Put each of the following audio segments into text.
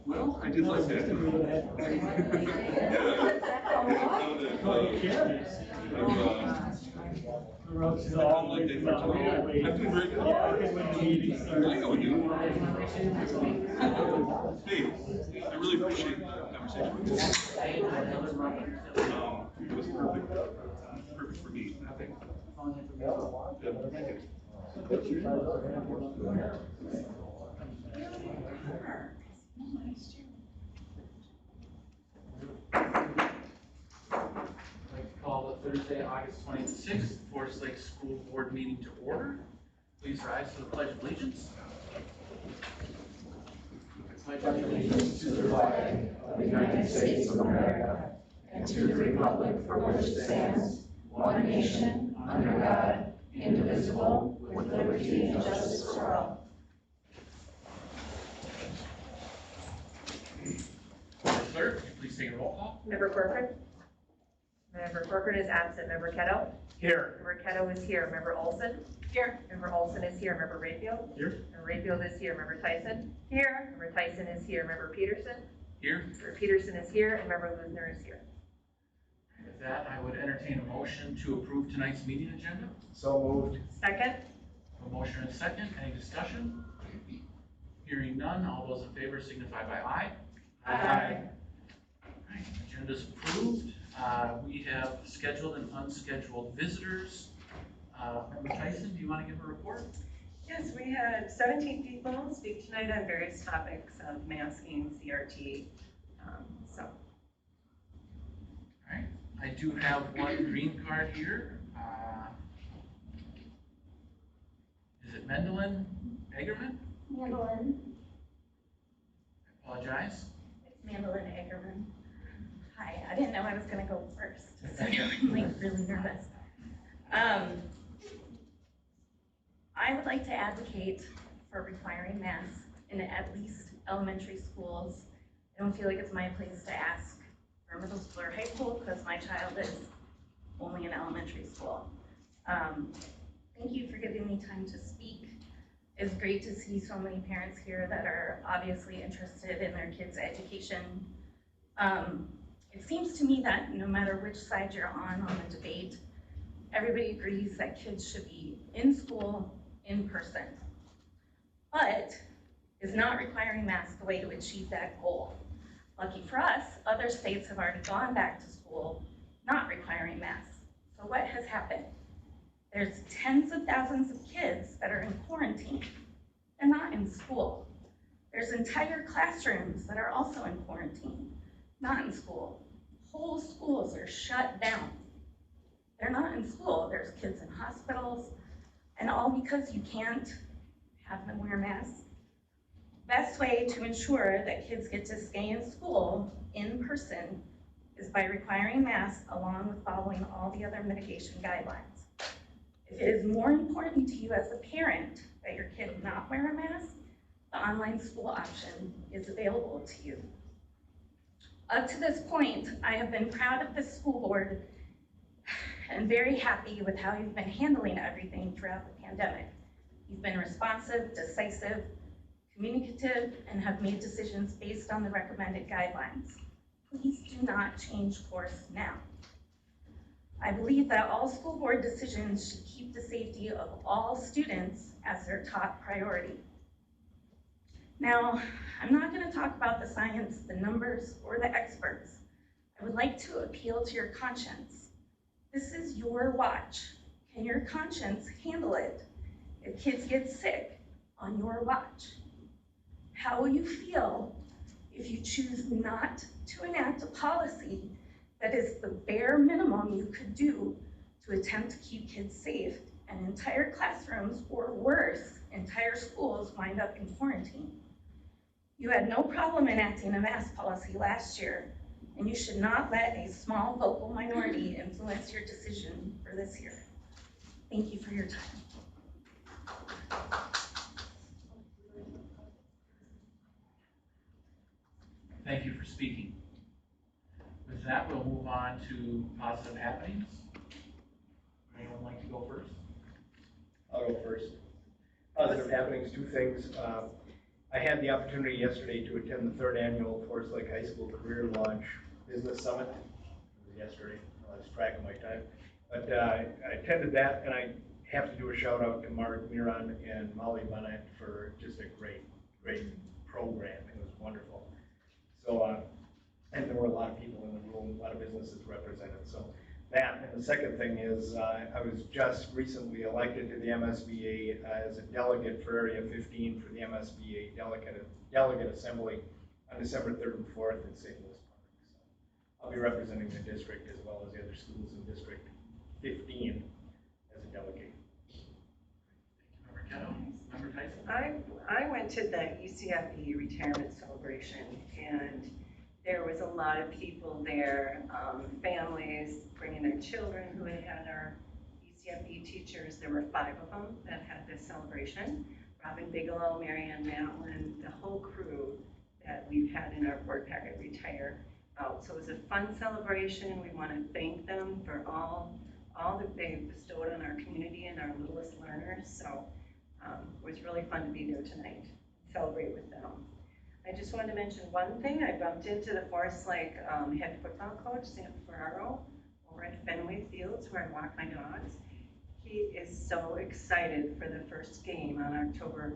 Well, I did like that. I'm doing very good. I know you. Hey, I really appreciate the conversation with you. It was perfect. Perfect for me, I think. Good. Thank you. I'd like to call the Thursday, August 26th, Forest Lake School Board meeting to order. Please rise to the Pledge of Allegiance. I pledge allegiance to the flag of the United States of America and to the republic for which it stands, one nation, under God, indivisible, with liberty and justice for all. Clerk, would you please take a roll call? Member Corcoran? Member Corcoran is absent. Member Ketto? Here. Member Ketto is here. Member Olson? Here. Member Olson is here. Member Rayfield? Here. Member Rayfield is here. Member Tyson? Here. Member Tyson is here. Member Peterson? Here. Member Peterson is here. And Member Luzner is here. With that, I would entertain a motion to approve tonight's meeting agenda. So moved. Second? A motion and a second. Any discussion? Hearing none, all those in favor signify by aye. Aye. Right, agenda's approved. We have scheduled and unscheduled visitors. Member Tyson, do you want to give a report? Yes, we had 17 people speak tonight on various topics of masking, CRT. All right, I do have one green card here. Is it Mendelin Eggerman? Mandolin. I apologize. It's Mandolin Eggerman. Hi, I didn't know I was going to go first, so I'm like really nervous. I would like to advocate for requiring masks in at least elementary schools. I don't feel like it's my place to ask for middle school or high school because my child is only in elementary school. Thank you for giving me time to speak. It's great to see so many parents here that are obviously interested in their kids' education. It seems to me that no matter which side you're on the debate, everybody agrees that kids should be in school, in person. But is not requiring masks the way to achieve that goal? Lucky for us, other states have already gone back to school not requiring masks. So what has happened? There's tens of thousands of kids that are in quarantine. They're not in school. There's entire classrooms that are also in quarantine, not in school. Whole schools are shut down. They're not in school. There's kids in hospitals, and all because you can't have them wear masks. Best way to ensure that kids get to stay in school in person is by requiring masks along with following all the other mitigation guidelines. If it is more important to you as a parent that your kid not wear a mask, the online school option is available to you. Up to this point, I have been proud of this school board and very happy with how you've been handling everything throughout the pandemic. You've been responsive, decisive, communicative, and have made decisions based on the recommended guidelines. Please do not change course now. I believe that all school board decisions should keep the safety of all students as their top priority. Now, I'm not going to talk about the science, the numbers, or the experts. I would like to appeal to your conscience. This is your watch. Can your conscience handle it if kids get sick on your watch? How will you feel if you choose not to enact a policy that is the bare minimum you could do to attempt to keep kids safe and entire classrooms, or worse, entire schools wind up in quarantine? You had no problem enacting a mask policy last year, and you should not let a small vocal minority influence your decision for this year. Thank you for your time. Thank you for speaking. With that, we'll move on to positive happenings. Anyone like to go first? different happenings, two things. I had the opportunity yesterday to attend the 3rd annual Forest Lake High School Career Launch Business Summit. It was yesterday, I lost track of my time. But I attended that, and I have to do a shout out to Mark Miron and Molly Bonnet for just a great program. It was wonderful. So, and there were a lot of people in the room, a lot of businesses represented. So that, and the second thing is I was just recently elected to the MSBA as a delegate for Area 15 for the MSBA Delegate Assembly on December 3rd and 4th in St. Louis Park. So I'll be representing the district as well as the other schools in District 15 as a delegate. Member Kettle, Member Tyson. I went to the ECFE retirement celebration, and there was a lot of people there, families bringing their children who had our ECFE teachers. There were 5 of them that had this celebration. Robin Bigelow, Marianne Matlin, the whole crew that we've had in our board packet retire out. So it was a fun celebration. We want to thank them for all that they've bestowed on our community and our littlest learners. So it was really fun to be there tonight, celebrate with them. I just wanted to mention one thing. I bumped into the Forest Lake head football coach, Sam Ferraro, over at Fenway Fields where I walk my dogs. He is so excited for the first game on October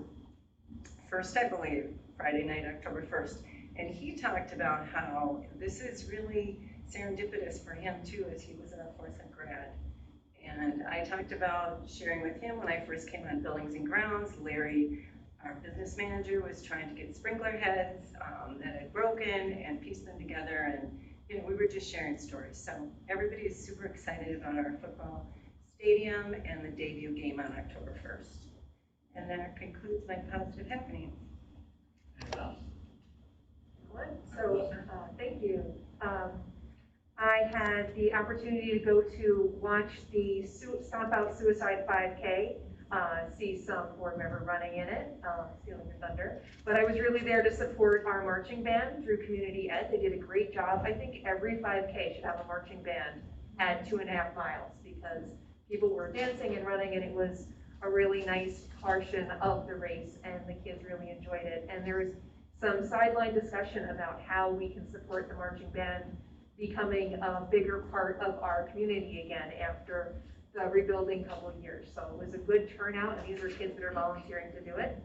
1st, I believe, Friday night, October 1st. And he talked about how this is really serendipitous for him too, as he was a Forest Lake grad. And I talked about sharing with him when I first came on Buildings and Grounds. Larry, our business manager, was trying to get sprinkler heads that had broken and pieced them together, and we were just sharing stories. So everybody is super excited about our football stadium and the debut game on October 1st. And that concludes my positive happenings. Anyone else? So, thank you. I had the opportunity to go to watch the Stomp Out Suicide 5K, see some board member running in it, stealing your thunder. But I was really there to support our marching band through Community Ed. They did a great job. I think every 5K should have a marching band at 2.5 miles because people were dancing and running, and it was a really nice portion of the race, and the kids really enjoyed it. And there was some sideline discussion about how we can support the marching band becoming a bigger part of our community again after the rebuilding couple of years. So it was a good turnout, and these are kids that are volunteering to do it.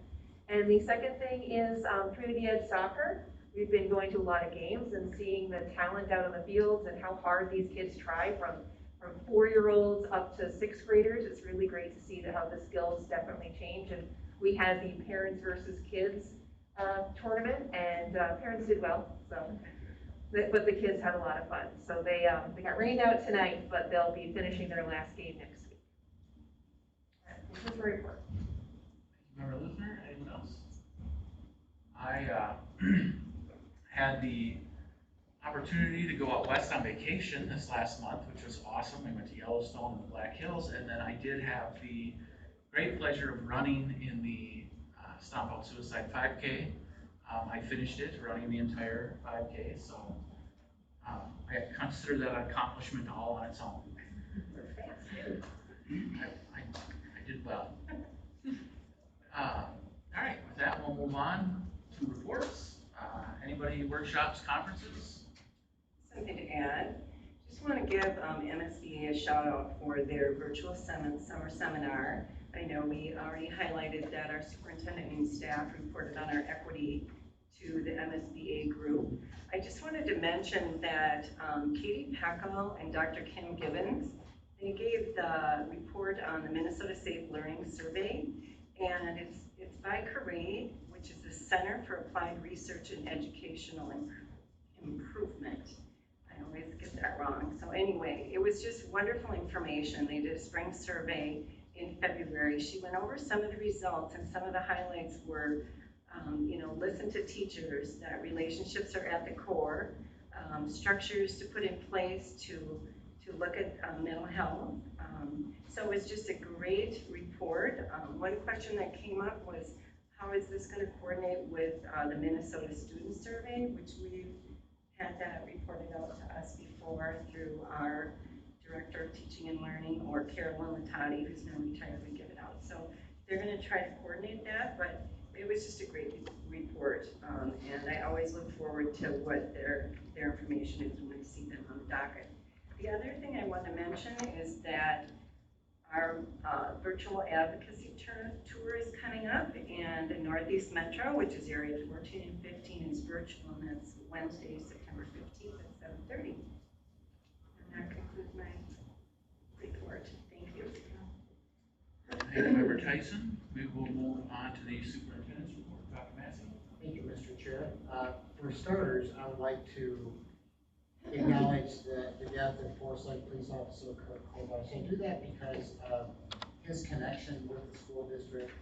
And the second thing is Community Ed soccer. We've been going to a lot of games and seeing the talent out on the fields and how hard these kids try from 4-year-olds up to 6th graders. It's really great to see how the skills definitely change. And we had the parents versus kids tournament, and parents did well. So, but the kids had a lot of fun. So they got rained out tonight, but they'll be finishing their last game next week. This is my report. Member Luther, anyone else? I had the opportunity to go out west on vacation this last month, which was awesome. We went to Yellowstone and the Black Hills, and then I did have the great pleasure of running in the Stomp Out Suicide 5K. I finished it, running the entire 5K, so I consider that an accomplishment all on its own. I did well. All right, with that, we'll move on to reports. Anybody, workshops, conferences? Something to add. Just want to give MSBA a shout out for their virtual summer seminar. I know we already highlighted that our superintendent and staff reported on our equity to the MSBA group. I just wanted to mention that Katie Peckel and Dr. Kim Gibbons, they gave the report on the Minnesota Safe Learning Survey, and it's by CARE, which is the Center for Applied Research and Educational Improvement. I always get that wrong. So anyway, it was just wonderful information. They did a spring survey in February. She went over some of the results, and some of the highlights were, listen to teachers, that relationships are at the core, structures to put in place to look at mental health. So it was just a great report. One question that came up was, how is this going to coordinate with the Minnesota Student Survey, which we've had that reported out to us before through our Director of Teaching and Learning, or Carolyn Latati, who's now retired. We give it out. So they're gonna try to coordinate that, but it was just a great report. And I always look forward to what their information is when I see them on the docket. The other thing I want to mention is that our virtual advocacy tour is coming up, and the Northeast Metro, which is area 14 and 15, is virtual, and that's Wednesday, September 15th at 7:30. And that concludes my report. Thank you. Thank you, Member Tyson. We will move on to the superintendent's report. Dr. Massey? Thank you, Mr. Chair. For starters, I would like to acknowledge the death of Forsyth Police Officer Kirk Kovacs. I do that because of his connection with the school district,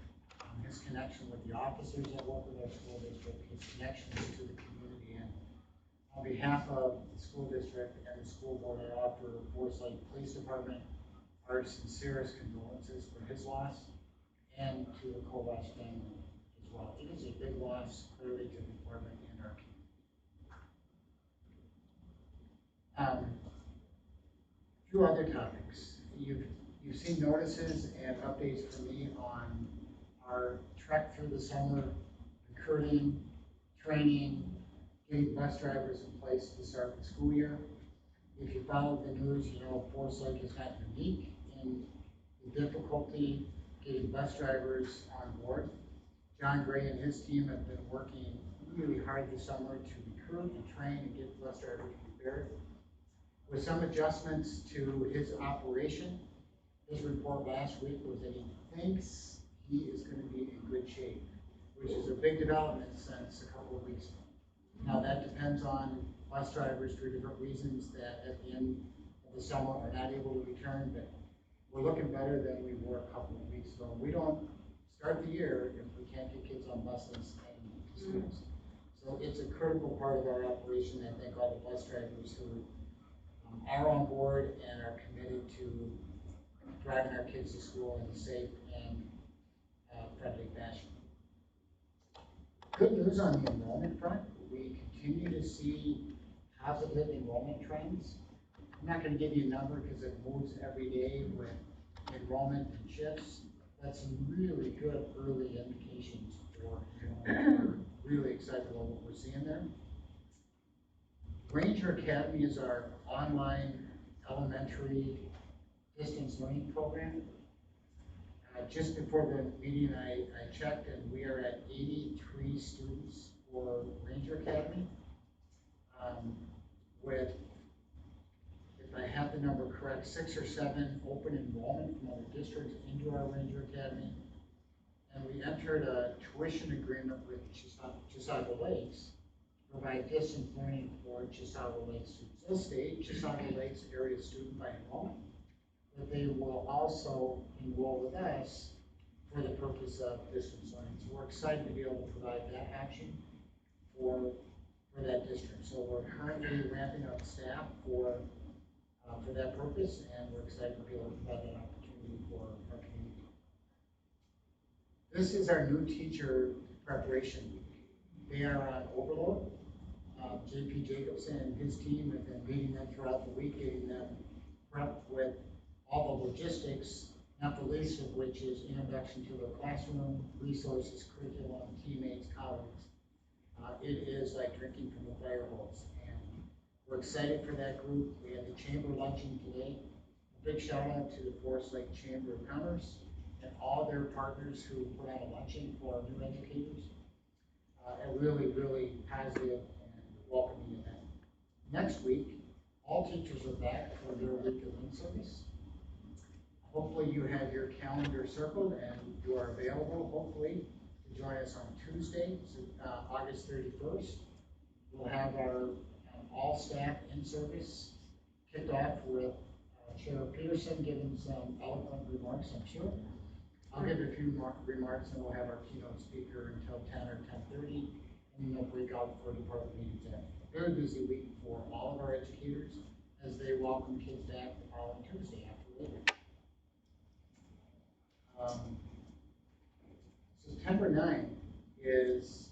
his connection with the officers that work with our school district, his connections to the community. And on behalf of the school district and the school board, I offer Forsyth Police Department our sincerest condolences for his loss and to the Kovacs family as well. It is a big loss, clearly, to the department and our community. A few other topics. You've seen notices and updates from me on our trek through the summer, recruiting, training, getting bus drivers in place to start the school year. If you followed the news, you know Forsyth is not unique in the difficulty getting bus drivers on board. John Gray and his team have been working really hard this summer to recruit and train and get bus drivers prepared. With some adjustments to his operation, his report last week was that he thinks he is going to be in good shape, which is a big development since a couple of weeks ago. Now that depends on bus drivers for different reasons that at the end of the summer are not able to return, but we're looking better than we were a couple of weeks ago. We don't start the year if we can't get kids on buses and to schools. So it's a critical part of our operation. I thank all the bus drivers who are on board and are committed to driving our kids to school in a safe and friendly fashion. Good news on the enrollment front. We continue to see positive enrollment trends. I'm not going to give you a number because it moves every day with enrollment and shifts. That's some really good early indications for enrollment. We're really excited about what we're seeing there. Ranger Academy is our online elementary distance learning program. Just before the meeting, I checked, and we are at 83 students for Ranger Academy. With, if I have the number correct, 6 or 7 open enrollment from other districts into our Ranger Academy. And we entered a tuition agreement with Chisago Lakes to provide distance learning for Chisago Lakes students. They'll stay Chisago Lakes area student by enrollment, but they will also enroll with us for the purpose of distance learning. So we're excited to be able to provide that option for that district. So we're currently ramping up staff for that purpose, and we're excited to be able to provide that opportunity for our community. This is our new teacher preparation week. They are on overload. JP Jacobson and his team have been meeting them throughout the week, getting them prepped with all the logistics, not the least of which is introduction to the classroom, resources, curriculum, teammates, colleagues. It is like drinking from a fire hose, and we're excited for that group. We had the chamber luncheon today. A big shout out to the Forest Lake Chamber of Commerce and all their partners who put on a luncheon for our new educators. A really, really positive and welcoming event. Next week, all teachers are back for their week of in-service. Hopefully you have your calendar circled and you are available, hopefully, to join us on Tuesday, August 31st. We'll have our all staff in-service kicked off with Chair Peterson giving some eloquent remarks, I'm sure. I'll give a few more remarks, and we'll have our keynote speaker until 10 or 10:30, and then they'll break out for department meetings. Very busy week for all of our educators as they welcome kids back the following Tuesday after Labor Day. September 9th is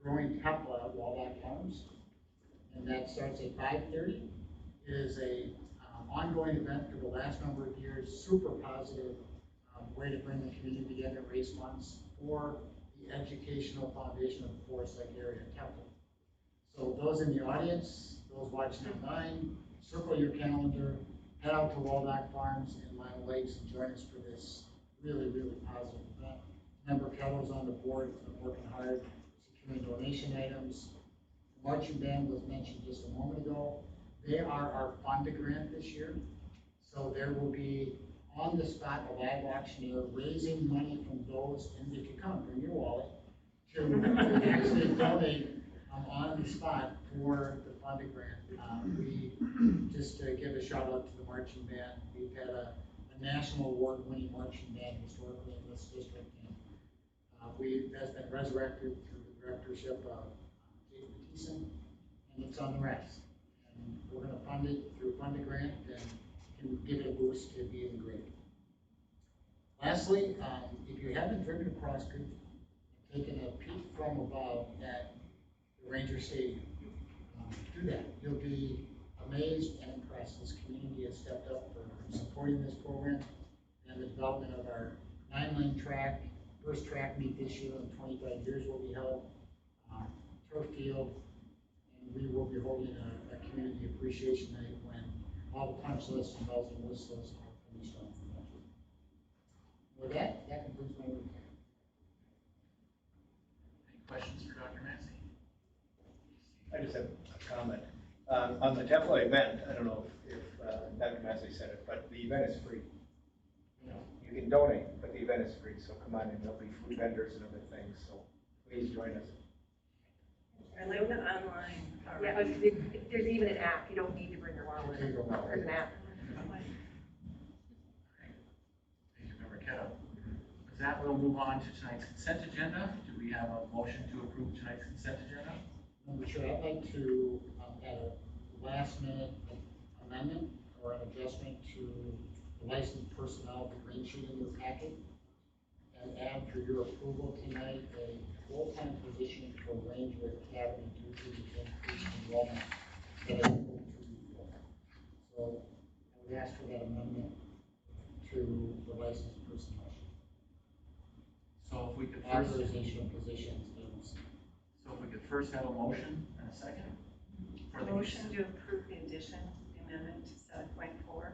Growing Tepla at Waldock Farms, and that starts at 5:30. It is a ongoing event for the last number of years, super positive way to bring the community together, raise funds for the educational foundation of the Forest Lake area, Temple. So those in the audience, those watching online, circle your calendar, head out to Waldock Farms and Lima Lakes and join us for this really, really positive event. Member Kettle's on the board, working hard, securing donation items. The marching band was mentioned just a moment ago. They are our Fonda grant this year. So there will be on the spot a live auctioneer raising money from those, and if you come, bring your wallet, to actually donate on the spot for the Fonda grant. We just to give a shout out to the marching band. We've had a national award-winning marching band historically in this district, and that's been resurrected through the directorship of Jake Mathieson, and it's on the rise. And we're going to fund it through Fonda grant and give it a boost to be even greater. Lastly, if you haven't driven across Creek and taken a peek from above at the Ranger Stadium, do that. You'll be amazed and impressed. This community has stepped up for supporting this program and the development of our 9-lane track. First track meet this year in 25 years will be held, turf field, and we will be holding a community appreciation night when all the punch lists and bells and whistles are finished off. With that concludes my report. Any questions for Dr. Massey? I just have a comment. On the Temple event, I don't know if Dr. Massey said it, but the event is free. You can donate, but the event is free, so come on, and there'll be food vendors and other things, so please join us. I live online. Yeah, there's even an app. You don't need to bring your wallet. There's an app. Thank you, Member Kettle. With that, we'll move on to tonight's consent agenda. Do we have a motion to approve tonight's consent agenda? Member Chair, I'd like to add a last-minute amendment or an adjustment to the licensed personnel, the green sheet in your packet, and add for your approval tonight a full-time position for Ranger Academy due to the increased enrollment that I spoke to before. So I would ask for that amendment to the licensed personnel sheet. So if we could first, Authorization of positions is first have a motion and a second. For the Motion to approve the addition, the amendment to 7.4.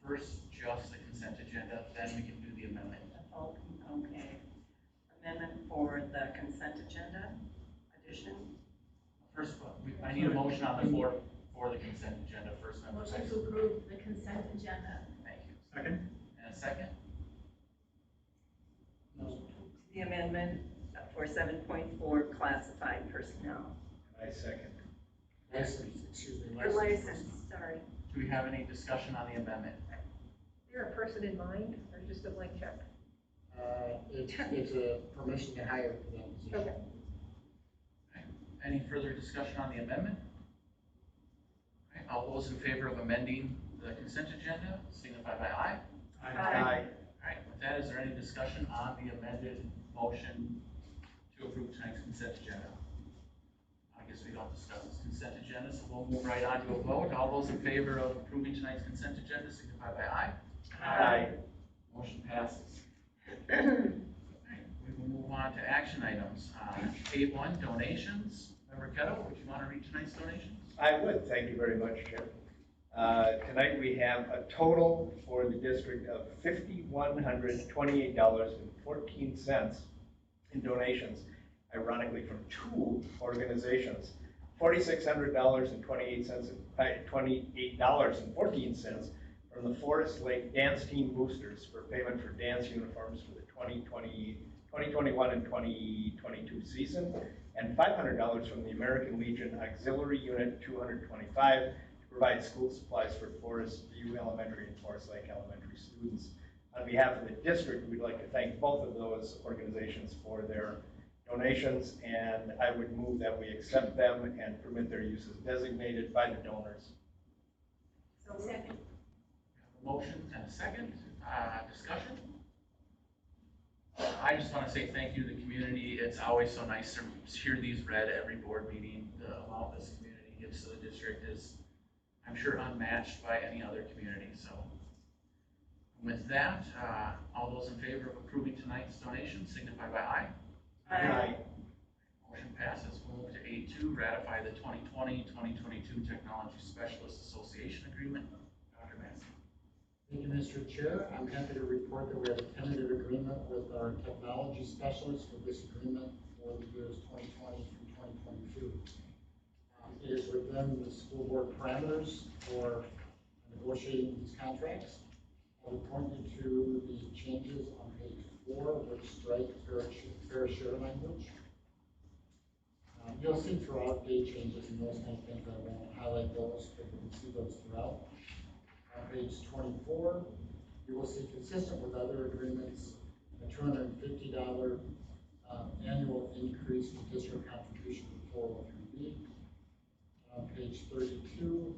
First, just the consent agenda, then we can do the amendment. Oh, okay. Amendment for the consent agenda, addition. First, I need a motion on the floor for the consent agenda first. Member Motion Tyson. to approve the consent agenda. Thank you. Second? And a second? The amendment for 7.4 classified personnel. I second. license, excuse me. Or license, sorry. Do we have any discussion on the amendment? Is there a person in mind or just a blank check? It's a permission to hire for that position. Okay. Okay. Any further discussion on the amendment? Okay. All those in favor of amending the consent agenda, signify by aye. Aye. All right, with that, is there any discussion on the amended motion to approve tonight's consent agenda? I guess we don't discuss this consent agenda, so we'll move right on to a vote. All those in favor of approving tonight's consent agenda, signify by aye. Aye. Motion passes. All right, we will move on to action items. A1, donations. Member Kettle, would you want to read tonight's donations? I would, thank you very much, Chair. Tonight we have a total for the district of $5,128.14 in donations, ironically from two organizations. $4,600.28.14 from the Forest Lake Dance Team Boosters for payment for dance uniforms for the 2021 and 2022 season, and $500 from the American Legion Auxiliary Unit 225 to provide school supplies for Forest View Elementary and Forest Lake Elementary students. On behalf of the district, we'd like to thank both of those organizations for their donations, and I would move that we accept them and permit their use as designated by the donors. So second. Motion and a second. Discussion? I just want to say thank you to the community. It's always so nice to hear these read at every board meeting. The amount this community gives to the district is, I'm sure, unmatched by any other community. So I'm With that, all those in favor of approving tonight's donation signify by aye. Aye. Motion passes. We'll move to A2, ratify the 2020-2022 Technology Specialist Association Agreement. Dr. Massey. Thank you, Mr. Chair. I'm happy to report that we have a tentative agreement with our technology specialists for this agreement for the years 2020 through 2022. It is within the school board parameters for negotiating these contracts. I will point you to the changes on page 4, which strike fair share language. You'll see throughout date changes and those kind of things. I won't highlight those, but you can see those throughout. On page 24, you will see consistent with other agreements, a $250 annual increase in district contribution to 403B. On page 32,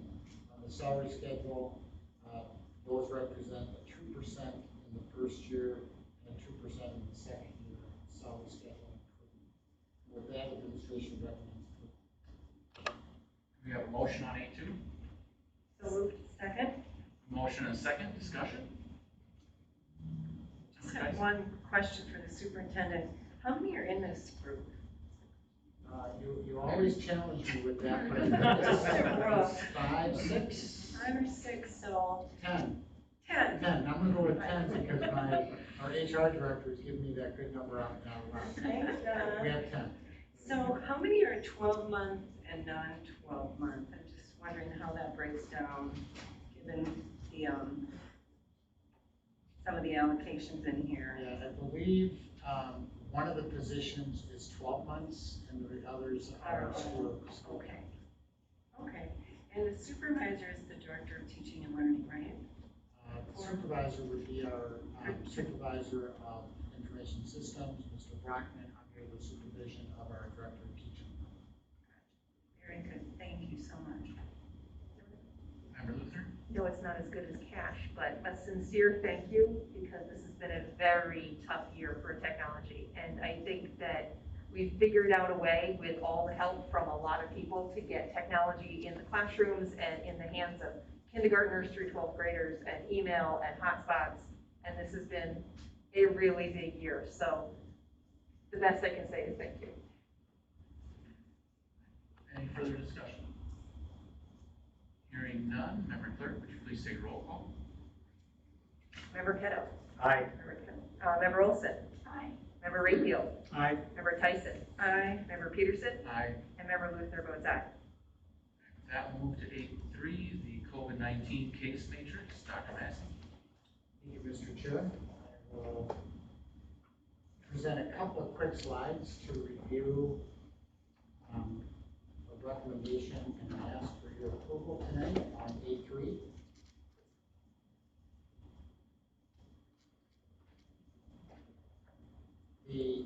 on the salary schedule, those represent a 2% in the first year and a 2% in the second year salary schedule improvement. With that, administration recommends approval. We have a motion on A2. So moved. Second? Motion and a second. Discussion? Just have one question for the superintendent. How many are in this group? You always challenge me with that, but it's 5, 6, 5 or 6, so 10. 10. 10. I'm gonna go with 10 because our HR directors give me that good number out now. Thanks, We have 10. So how many are 12-month and non-12-month? I'm just wondering how that breaks down, given the, some of the allocations in here. Yeah, I believe one of the positions is 12 months and the others are school. Okay. Okay. And the supervisor is the director of teaching and learning, right? Supervisor would be our supervisor of information systems, Mr. Brockman, under the supervision of our director of teaching. Very good. Thank you so much. Member Luther? No, it's not as good as cash, but a sincere thank you, because this has been a very tough year for technology. And I think that we've figured out a way, with all the help from a lot of people, to get technology in the classrooms and in the hands of kindergartners through 12th graders, and email and hotspots. And this has been a really big year. So the best I can say is thank you. Any further discussion? Hearing none, Member Clerk, would you please take roll call? Member Ketto. Aye. Member Olson. Aye. Member Rayfield. Aye. Member Tyson. Aye. Member Peterson. Aye. And Member Luther votes aye. That will move to A3, the COVID-19 case matrix. Dr. Massey. Thank you, Mr. Chair. I will present a couple of quick slides to review a recommendation and ask for your approval tonight on A3. The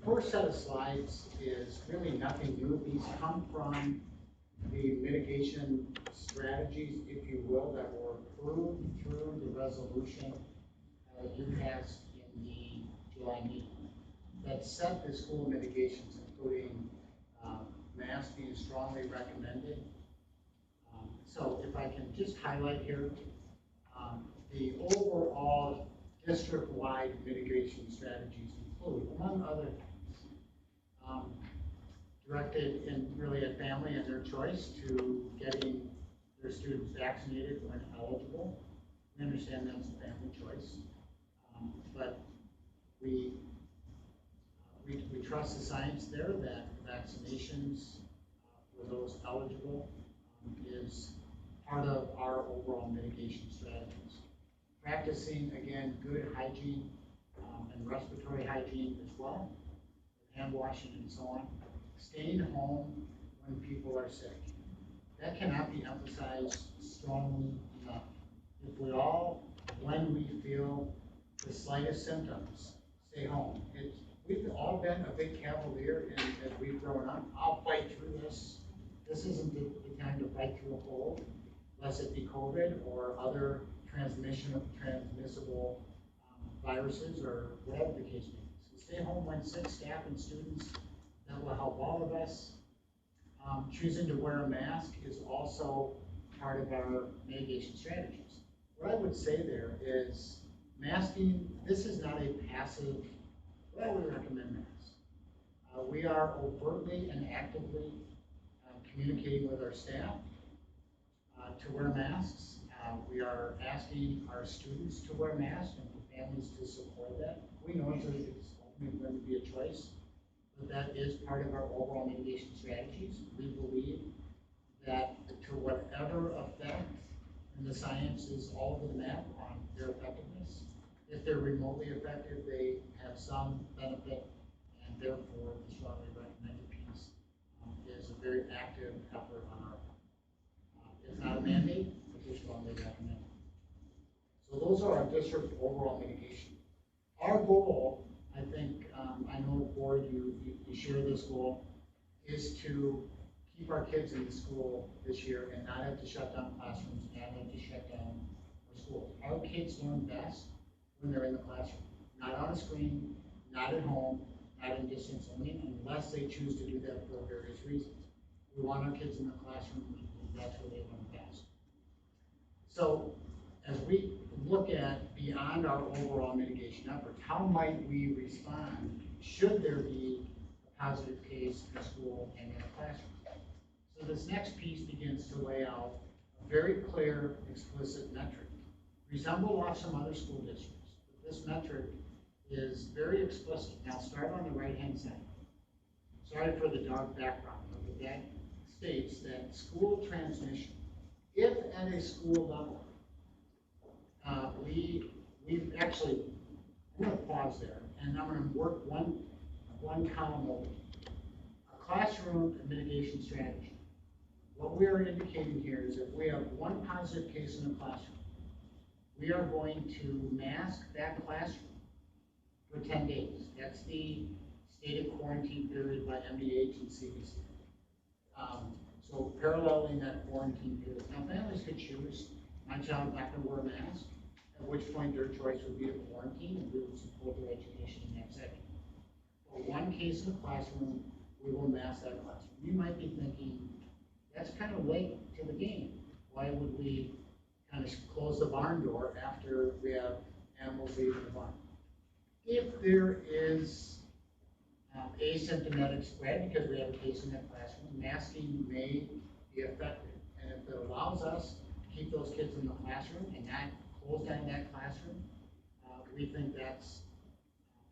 first set of slides is really nothing new. These come from the mitigation strategies, if you will, that were approved through the resolution you passed in the July meeting that set the school mitigations, including masks being strongly recommended. So if I can just highlight here, the overall district-wide mitigation strategies include, among other things, directed in really a family and their choice to getting their students vaccinated when eligible. We understand that's a family choice, but we trust the science there that vaccinations for those eligible is part of our overall mitigation strategies. Practicing, again, good hygiene and respiratory hygiene as well, hand washing and so on. Staying home when people are sick. That cannot be emphasized strongly enough. If we all, when we feel the slightest symptoms, stay home. We've all been a big cavalier as we've grown up. I'll fight through this. This isn't the time to fight through a cold, unless it be COVID or other transmissible viruses or whatever the case may be. So stay home when sick, staff and students. That will help all of us. Choosing to wear a mask is also part of our mitigation strategies. what I would say there is masking, this is not a passive, well, we recommend masks. We are overtly and actively communicating with our staff to wear masks. We are asking our students to wear masks and for families to support that. We know it's ultimately going to be a choice, but that is part of our overall mitigation strategies. We believe that to whatever effect, and the science is all over the map on their effectiveness, if they're remotely effective, they have some benefit, and therefore the strongly recommended piece is a very active effort on our part. It's not a mandate, but it's strongly recommended. So those are our district overall mitigation. Our goal, I think, I know board, you share this goal, is to keep our kids in the school this year and not have to shut down classrooms, not have to shut down our schools. Our kids learn best when they're in the classroom, not on a screen, not at home, not in distance learning, unless they choose to do that for various reasons. We want our kids in the classroom, and that's where they learn best. So as we look at beyond our overall mitigation efforts, how might we respond should there be a positive case in a school and in a classroom? So this next piece begins to lay out a very clear, explicit metric. Resemble off some other school districts, but this metric is very explicit. Now start on the right-hand side. Sorry for the dark background, but that states that school transmission, if at a school level, we've actually, I'm going to pause there, and I'm going to work one column over. A classroom mitigation strategy. What we are indicating here is if we have one positive case in a classroom, we are going to mask that classroom for 10 days. That's the stated quarantine period by MDH and CDC. So paralleling that quarantine period. Now families could choose, my child's not going to wear a mask, at which point their choice would be to quarantine, and we would support their education in that setting. For one case in a classroom, we will mask that classroom. You might be thinking, that's kind of late to the game. Why would we kind of close the barn door after we have animals leaving the barn? If there is asymptomatic spread because we have a case in that classroom, masking may be effective. And if it allows us to keep those kids in the classroom and not close down that classroom, we think that's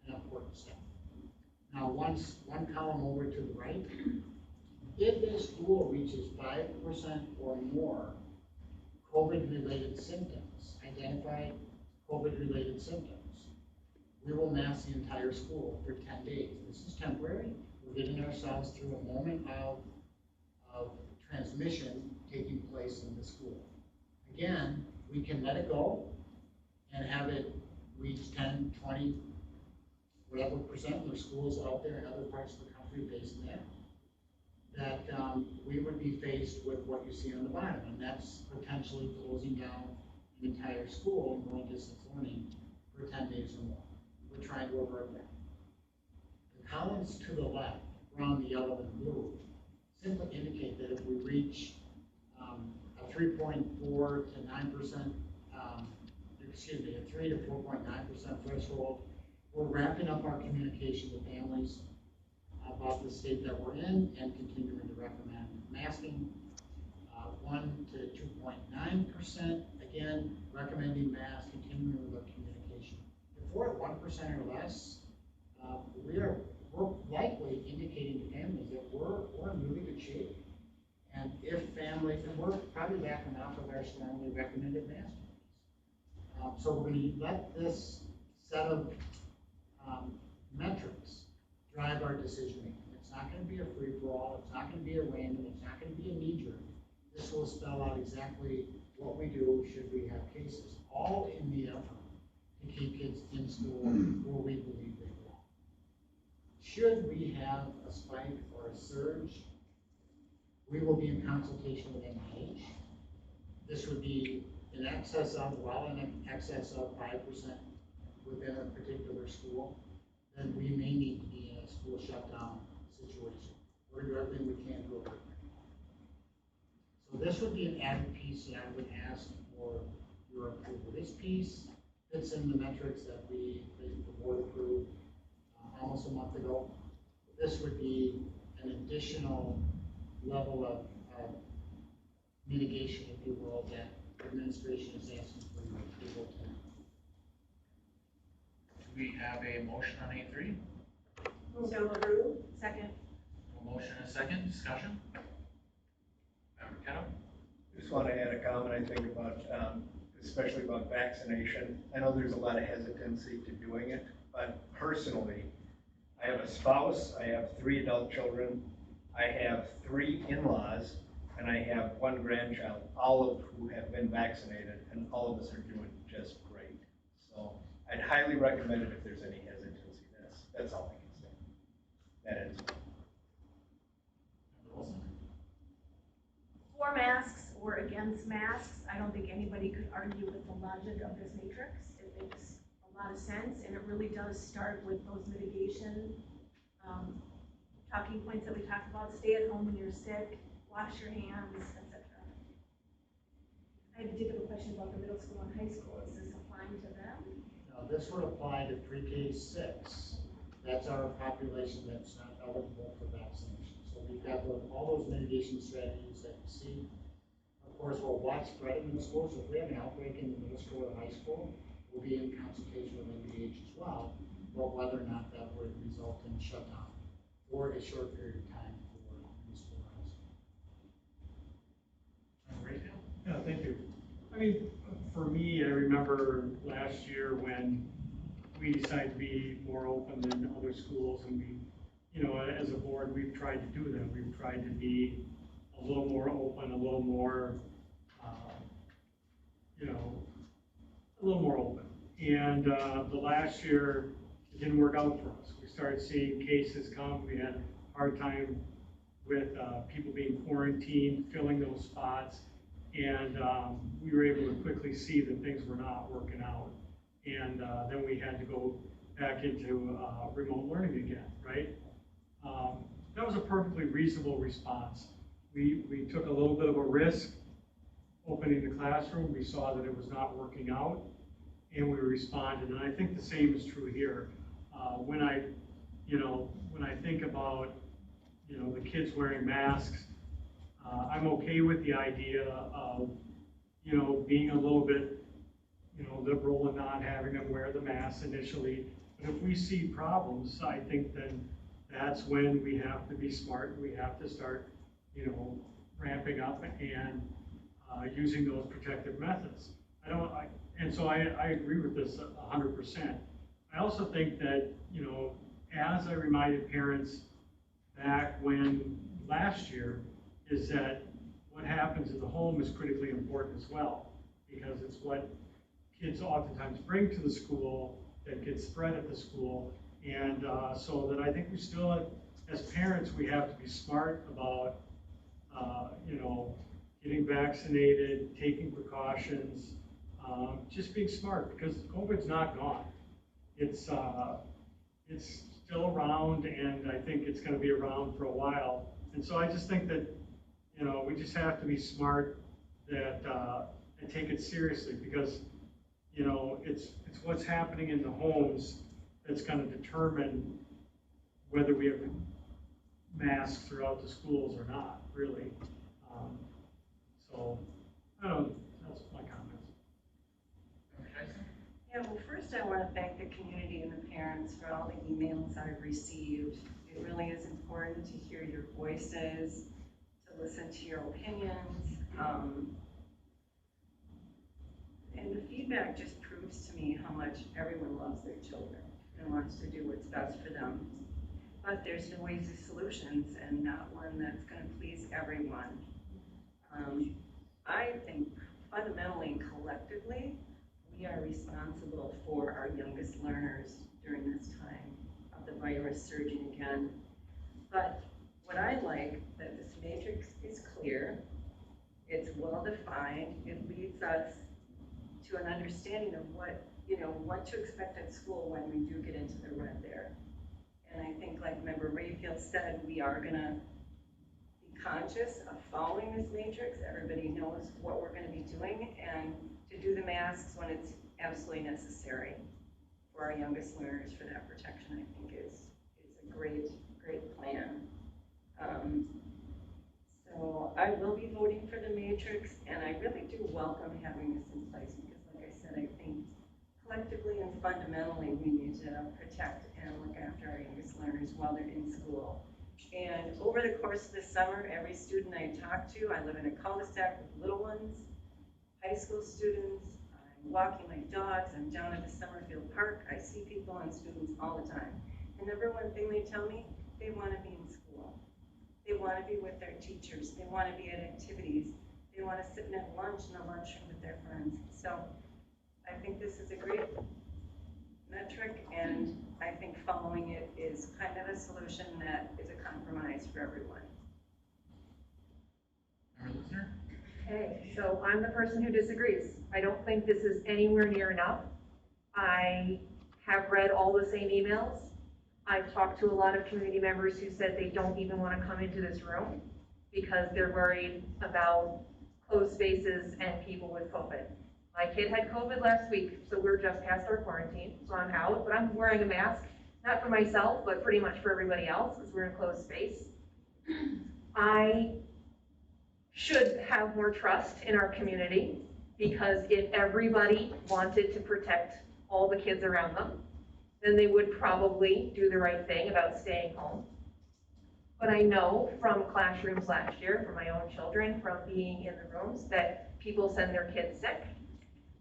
an important step. Now, one column over to the right, if a school reaches 5% or more COVID-related symptoms, identified COVID-related symptoms, we will mask the entire school for 10 days. This is temporary. We're getting ourselves through a moment of transmission taking place in the school. Again, we can let it go and have it reach 10, 20, whatever percent. There's schools out there in other parts of the country based on that we would be faced with what you see on the bottom, and that's potentially closing down an entire school and going distance learning for 10 days or more. We're trying to avert that. The columns to the left, around the yellow and blue, simply indicate that if we reach a 3.4 to 9%, a 3 to 4.9% threshold, we're wrapping up our communication with families about the state that we're in and continuing to recommend masking. 1 to 2.9%, again, recommending masks, continuing with our communication. If we're at 1% or less, we're likely indicating to families that we're in really good shape. And if families, and we're probably backing off of our strongly recommended masking. So we're going to let this set of metrics drive our decision making. It's not going to be a free-for-all. It's not going to be a random. It's not going to be a knee-jerk. This will spell out exactly what we do should we have cases, all in the effort to keep kids in school where we believe they belong. Should we have a spike or a surge, we will be in consultation with NIH. This would be in excess of, well in excess of 5% within a particular school. Then we may need to be in a school shutdown situation. We're doing everything we can to avoid that. So this would be an added piece that I would ask for your approval. This piece fits in the metrics that the board approved almost a month ago. This would be an additional level of mitigation, if you will, that administration is asking for your approval to. Do we have a motion on A3? So approved. Second. A motion and a second, discussion? Member Kettle? Just want to add a comment, I think, about, especially about vaccination. I know there's a lot of hesitancy to doing it, but personally, I have a spouse, I have 3 adult children, I have 3 in-laws, and I have 1 grandchild, all of who have been vaccinated, and all of us are doing just great. So I'd highly recommend it if there's any hesitancy. That's all I can say. That ends. Member Wilson? For masks or against masks, I don't think anybody could argue with the logic of this matrix. It makes a lot of sense, and it really does start with those mitigation talking points that we talked about. Stay at home when you're sick, wash your hands, etc. I did have a question about the middle school and high school. Is this applying to them? Now, this would apply to pre-K 6. That's our population that's not eligible for vaccination. So we've got all those mitigation strategies that you see. Of course, we'll watch spreading in the schools. If we have an outbreak in the middle school or high school, we'll be in consultation with MDH as well, about whether or not that would result in shutdown for a short period of time for middle school or high school. Member Rayfield? Yeah, thank you. I mean, for me, I remember last year when we decided to be more open than other schools, and we, you know, as a board, we've tried to do that. We've tried to be a little more open, a little more, you know, a little more open. And the last year, it didn't work out for us. We started seeing cases come. We had a hard time with people being quarantined, filling those spots. And we were able to quickly see that things were not working out. And then we had to go back into remote learning again, right? That was a perfectly reasonable response. We took a little bit of a risk opening the classroom. We saw that it was not working out, and we responded. And I think the same is true here. When I think about, you know, the kids wearing masks, I'm okay with the idea of, you know, being a little bit, you know, liberal and not having them wear the mask initially. But if we see problems, I think then that's when we have to be smart. We have to start, you know, ramping up and using those protective methods. And so I agree with this 100%. I also think that, you know, as I reminded parents back when last year, is that what happens in the home is critically important as well, because it's what kids oftentimes bring to the school that gets spread at the school. And so that I think we still, as parents, we have to be smart about, you know, getting vaccinated, taking precautions, just being smart, because COVID's not gone. It's still around, and I think it's going to be around for a while. And so I just think that, you know, we just have to be smart that and take it seriously, because, you know, it's what's happening in the homes that's going to determine whether we have masks throughout the schools or not, really. So, I don't know, that's my comments. Member Tyson? Yeah, well, first I want to thank the community and the parents for all the emails I've received. It really is important to hear your voices, to listen to your opinions. And the feedback just proves to me how much everyone loves their children and wants to do what's best for them. But there's no easy solutions, and not one that's going to please everyone. I think fundamentally and collectively, we are responsible for our youngest learners during this time of the virus surging again. But what I like, that this matrix is clear, it's well-defined, it leads us to an understanding of what, you know, what to expect at school when we do get into the red there. And I think, like Member Rayfield said, we are gonna be conscious of following this matrix. Everybody knows what we're gonna be doing, and to do the masks when it's absolutely necessary for our youngest learners for that protection, I think is a great plan. So I will be voting for the matrix, and I really do welcome having this in place because, like I said, I think collectively and fundamentally we need to protect and look after our youngest learners while they're in school. And over the course of the summer, every student I talk to, I live in a cul-de-sac with little ones, high school students, I'm walking my dogs, I'm down at the Summerfield Park, I see people and students all the time. The number one thing they tell me, they want to be in school. They want to be with their teachers. They want to be at activities. They want to sit and have lunch in the lunchroom with their friends. So I think this is a great metric, and I think following it is kind of a solution that is a compromise for everyone. Member Lisner? Okay, so I'm the person who disagrees. I don't think this is anywhere near enough. I have read all the same emails. I've talked to a lot of community members who said they don't even want to come into this room because they're worried about closed spaces and people with COVID. My kid had COVID last week, so we're just past our quarantine, so I'm out, but I'm wearing a mask, not for myself, but pretty much for everybody else because we're in a closed space. I should have more trust in our community because if everybody wanted to protect all the kids around them, then they would probably do the right thing about staying home. But I know from classrooms last year, from my own children, from being in the rooms, that people send their kids sick.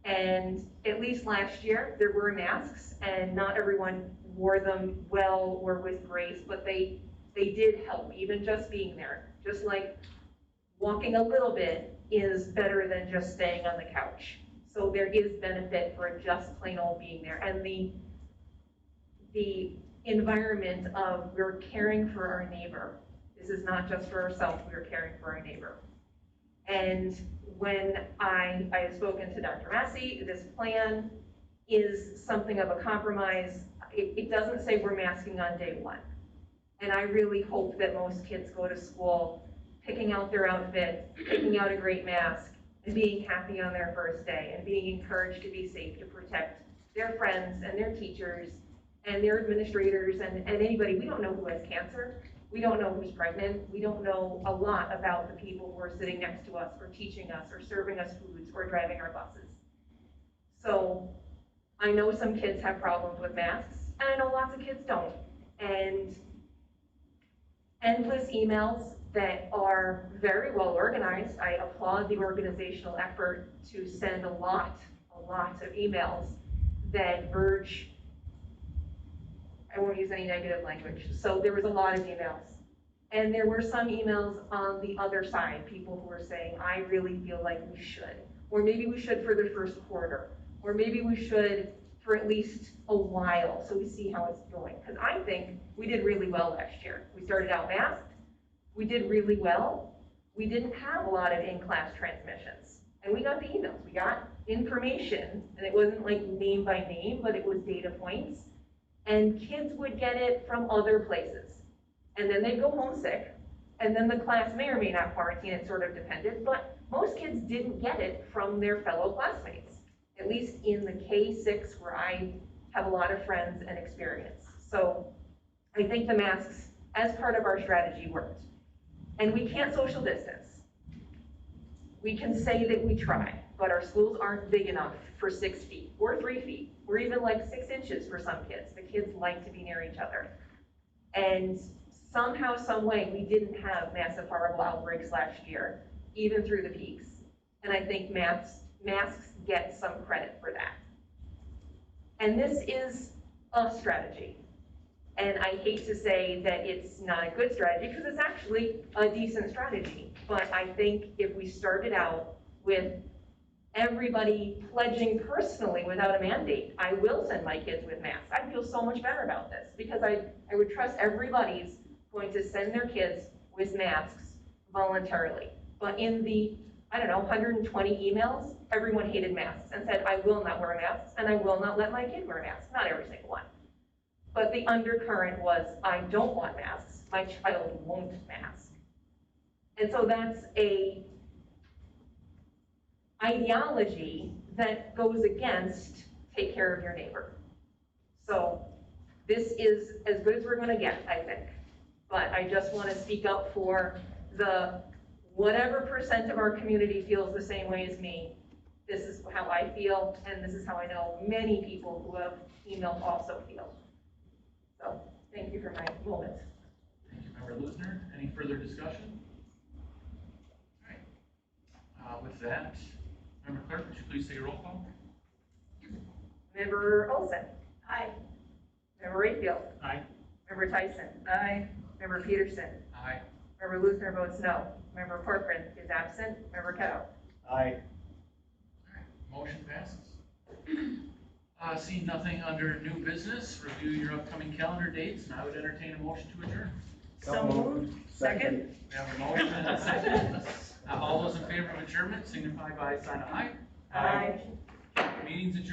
And at least last year, there were masks, and not everyone wore them well or with grace, but they did help, even just being there. Just like walking a little bit is better than just staying on the couch. So there is benefit for just plain old being there. And the environment of we're caring for our neighbor. This is not just for ourselves, we're caring for our neighbor. And when I have spoken to Dr. Massey, this plan is something of a compromise. It doesn't say we're masking on day one. And I really hope that most kids go to school picking out their outfit, picking out a great mask, and being happy on their first day, and being encouraged to be safe, to protect their friends and their teachers and their administrators and anybody. We don't know who has cancer. We don't know who's pregnant. We don't know a lot about the people who are sitting next to us or teaching us or serving us foods or driving our buses. So I know some kids have problems with masks, and I know lots of kids don't. And endless emails that are very well organized. I applaud the organizational effort to send a lot of emails that verge, I won't use any negative language. So there was a lot of emails. And there were some emails on the other side, people who were saying, I really feel like we should. Or maybe we should for the first quarter. Or maybe we should for at least a while so we see how it's going. Because I think we did really well last year. We started out masked. We did really well. We didn't have a lot of in-class transmissions. And we got the emails. We got information. And it wasn't like name by name, but it was data points. And kids would get it from other places. And then they'd go home sick. And then the class may or may not quarantine. It sort of depended. But most kids didn't get it from their fellow classmates, at least in the K-6 where I have a lot of friends and experience. So I think the masks, as part of our strategy, worked. And we can't social distance. We can say that we try, but our schools aren't big enough for 6 feet or 3 feet, or even like 6 inches for some kids. The kids like to be near each other. And somehow, some way, we didn't have massive horrible outbreaks last year, even through the peaks. And I think masks get some credit for that. And this is a strategy. And I hate to say that it's not a good strategy because it's actually a decent strategy. But I think if we started out with everybody pledging personally without a mandate, I will send my kids with masks. I feel so much better about this because I would trust everybody's going to send their kids with masks voluntarily. But in the, 120 emails, everyone hated masks and said, I will not wear masks and I will not let my kid wear masks. Not every single one. But the undercurrent was, I don't want masks. My child won't mask. And so that's a ideology that goes against take care of your neighbor. So this is as good as we're gonna get, I think. But I just want to speak up for the whatever percent of our community feels the same way as me. This is how I feel, and this is how I know many people who have emailed also feel. So, thank you for my moment. Thank you, Member Luther. Any further discussion? All right. With that, Member Clerk, would you please take a roll call? Member Olson? Aye. Member Rayfield? Aye. Member Tyson? Aye. Member Peterson? Aye. Member Luther votes no. Member Corcoran is absent. Member Kettle? Aye. Motion passes. Seeing nothing under new business, review your upcoming calendar dates, and I would entertain a motion to adjourn. So moved. Second? We have a motion and a second. All those in favor of adjournment signify by sign of aye. Aye. Meeting's adjourned.